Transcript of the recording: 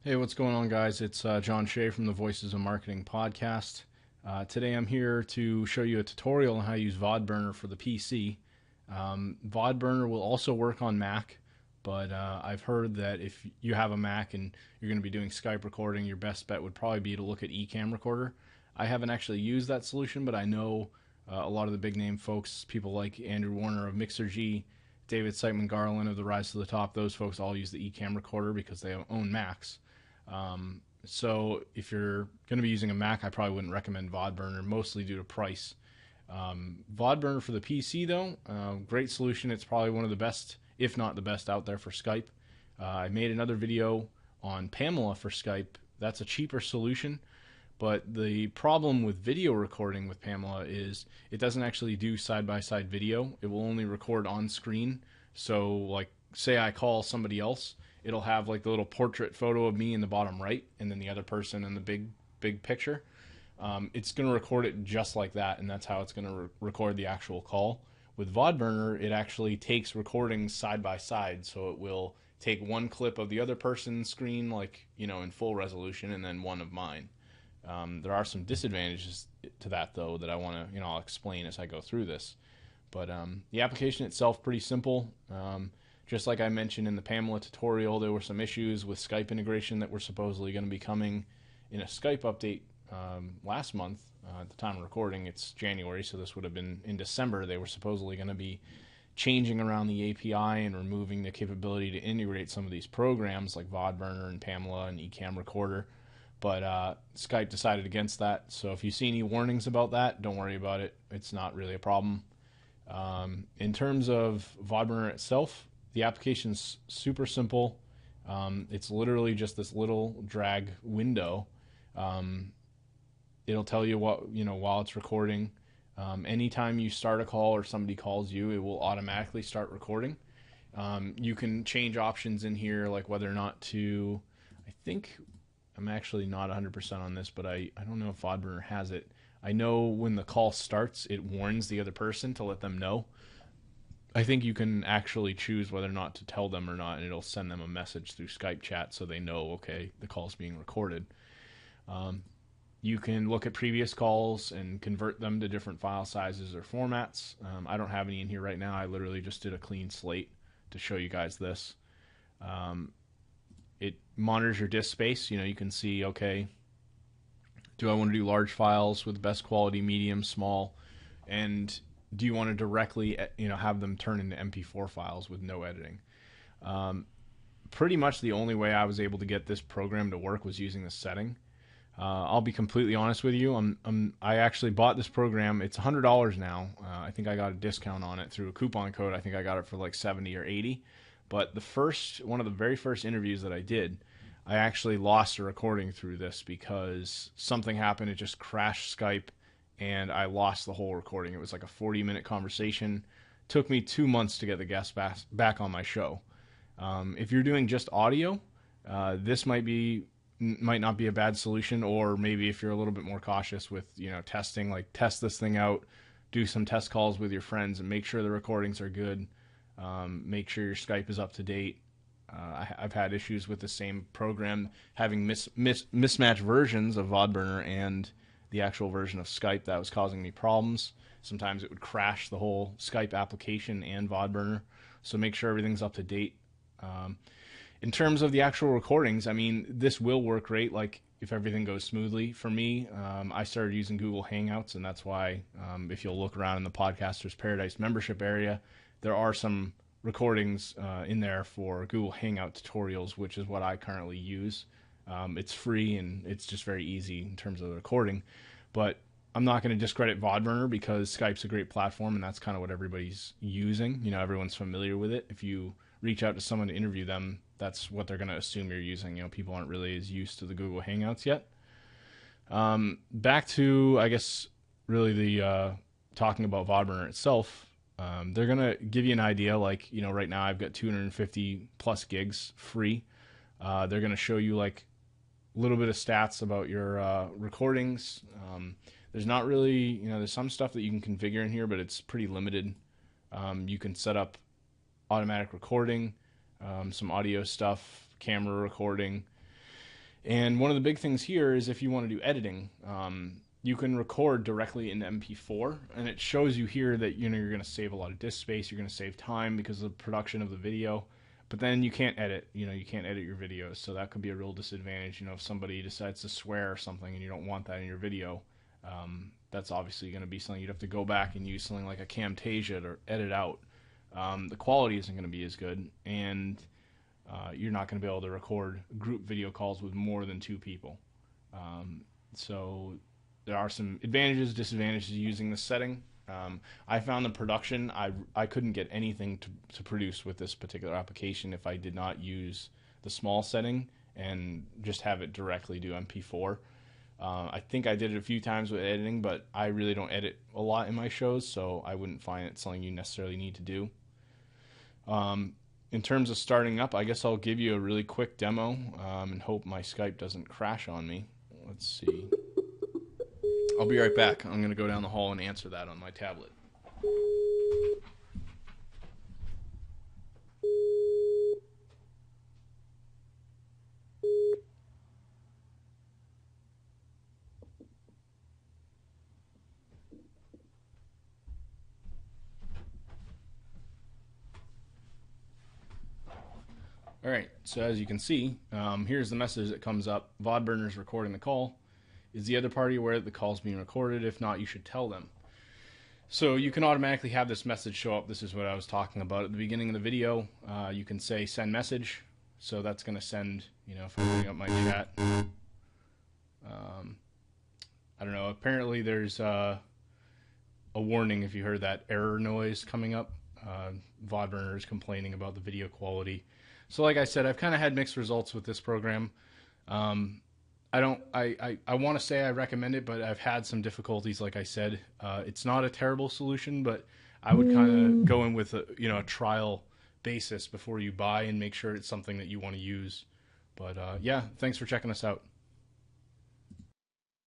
Hey, what's going on, guys? It's John Shea from the Voices of Marketing podcast. Today I'm here to show you a tutorial on how to use Vodburner for the PC. Vodburner will also work on Mac, but I've heard that if you have a Mac and you're going to be doing Skype recording, your best bet would probably be to look at Ecamm Recorder. I haven't actually used that solution, but I know a lot of the big name folks, people like Andrew Warner of Mixergy, David Siteman Garland of the Rise to the Top, those folks all use the Ecamm Recorder because they own Macs. So if you're going to be using a Mac, I probably wouldn't recommend Vodburner, mostly due to price. Vodburner for the PC, though, great solution. It's probably one of the best, if not the best, out there for Skype. I made another video on Pamela for Skype. That's a cheaper solution, but the problem with video recording with Pamela is it doesn't actually do side-by-side video. It will only record on screen. So, like, say I call somebody else, it'll have like the little portrait photo of me in the bottom right, and then the other person in the big picture. It's going to record it just like that, and that's how it's going to record the actual call. With Vodburner, it actually takes recordings side by side, so it will take one clip of the other person's screen, like in full resolution, and then one of mine. There are some disadvantages to that, though, that I want to I'll explain as I go through this. But the application itself pretty simple. Just like I mentioned in the Pamela tutorial, there were some issues with Skype integration that were supposedly going to be coming in a Skype update last month. At the time of recording, it's January, so this would have been in December. They were supposedly going to be changing around the API and removing the capability to integrate some of these programs like Vodburner and Pamela and Ecamm Recorder. But Skype decided against that. So if you see any warnings about that, don't worry about it. It's not really a problem. In terms of Vodburner itself, the application's super simple. It's literally just this little drag window. It'll tell you what, while it's recording. Anytime you start a call or somebody calls you, it will automatically start recording. You can change options in here, like whether or not to, I think, I'm actually not 100% on this, but I don't know if Vodburner has it. I know when the call starts, it warns the other person to let them know. I think you can actually choose whether or not to tell them or not, and it'll send them a message through Skype chat so they know, okay, the call's being recorded. You can look at previous calls and convert them to different file sizes or formats. I don't have any in here right now. I literally just did a clean slate to show you guys this. It monitors your disk space. You can see, okay, do I want to do large files with best quality, medium, small, and do you want to directly have them turn into MP4 files with no editing? Pretty much the only way I was able to get this program to work was using this setting. I'll be completely honest with you. I actually bought this program. It's $100 now. I think I got a discount on it through a coupon code. I think I got it for like 70 or 80. But one of the very first interviews that I did, I actually lost a recording through this because something happened. It just crashed Skype, and I lost the whole recording. It was like a 40-minute conversation. Took me 2 months to get the guest back on my show. If you're doing just audio, this might not be a bad solution, or maybe if you're a little bit more cautious with testing, like test this thing out, do some test calls with your friends, and make sure the recordings are good. Make sure your Skype is up to date. I've had issues with the same program having mismatched versions of Vodburner and the actual version of Skype. That was causing me problems. Sometimes it would crash the whole Skype application and Vodburner. So make sure everything's up to date. In terms of the actual recordings, I mean, this will work great, like if everything goes smoothly. For me, I started using Google Hangouts, and that's why if you'll look around in the Podcasters Paradise membership area, there are some recordings in there for Google Hangout tutorials, which is what I currently use. It's free, and it's just very easy in terms of the recording. But I'm not going to discredit Vodburner because Skype's a great platform, and that's kind of what everybody's using. Everyone's familiar with it. If you reach out to someone to interview them, that's what they're going to assume you're using. People aren't really as used to the Google Hangouts yet. Back to, I guess, really the talking about Vodburner itself. They're going to give you an idea, like, right now I've got 250 plus gigs free. They're going to show you like a little bit of stats about your recordings. There's not really, there's some stuff that you can configure in here, but it's pretty limited. You can set up automatic recording, some audio stuff, camera recording. And one of the big things here is if you want to do editing, you can record directly into MP4, and it shows you here that you're going to save a lot of disk space, you're going to save time because of the production of the video. But then you can't edit, you can't edit your videos, so that could be a real disadvantage. If somebody decides to swear or something and you don't want that in your video, that's obviously going to be something you'd have to go back and use something like a Camtasia to edit out. The quality isn't going to be as good, and you're not going to be able to record group video calls with more than 2 people. So there are some advantages, disadvantages to using this setting. I found the production, I couldn't get anything to produce with this particular application if I did not use the small setting and just have it directly do MP4. I think I did it a few times with editing, but I really don't edit a lot in my shows, so I wouldn't find it something you necessarily need to do. In terms of starting up, I guess I'll give you a really quick demo and hope my Skype doesn't crash on me. Let's see. I'll be right back. I'm going to go down the hall and answer that on my tablet. All right, so as you can see, here's the message that comes up. Vodburner is recording the call. Is the other party aware that the call is being recorded? If not, you should tell them. So you can automatically have this message show up. This is what I was talking about at the beginning of the video. You can say send message. So that's going to send, if I bring up my chat. I don't know. Apparently there's a warning if you heard that error noise coming up. Vodburner is complaining about the video quality. So like I said, I've kind of had mixed results with this program. I want to say I recommend it, but I've had some difficulties. Like I said, it's not a terrible solution, but I would kind of go in with a trial basis before you buy and make sure it's something that you want to use. But yeah, thanks for checking us out.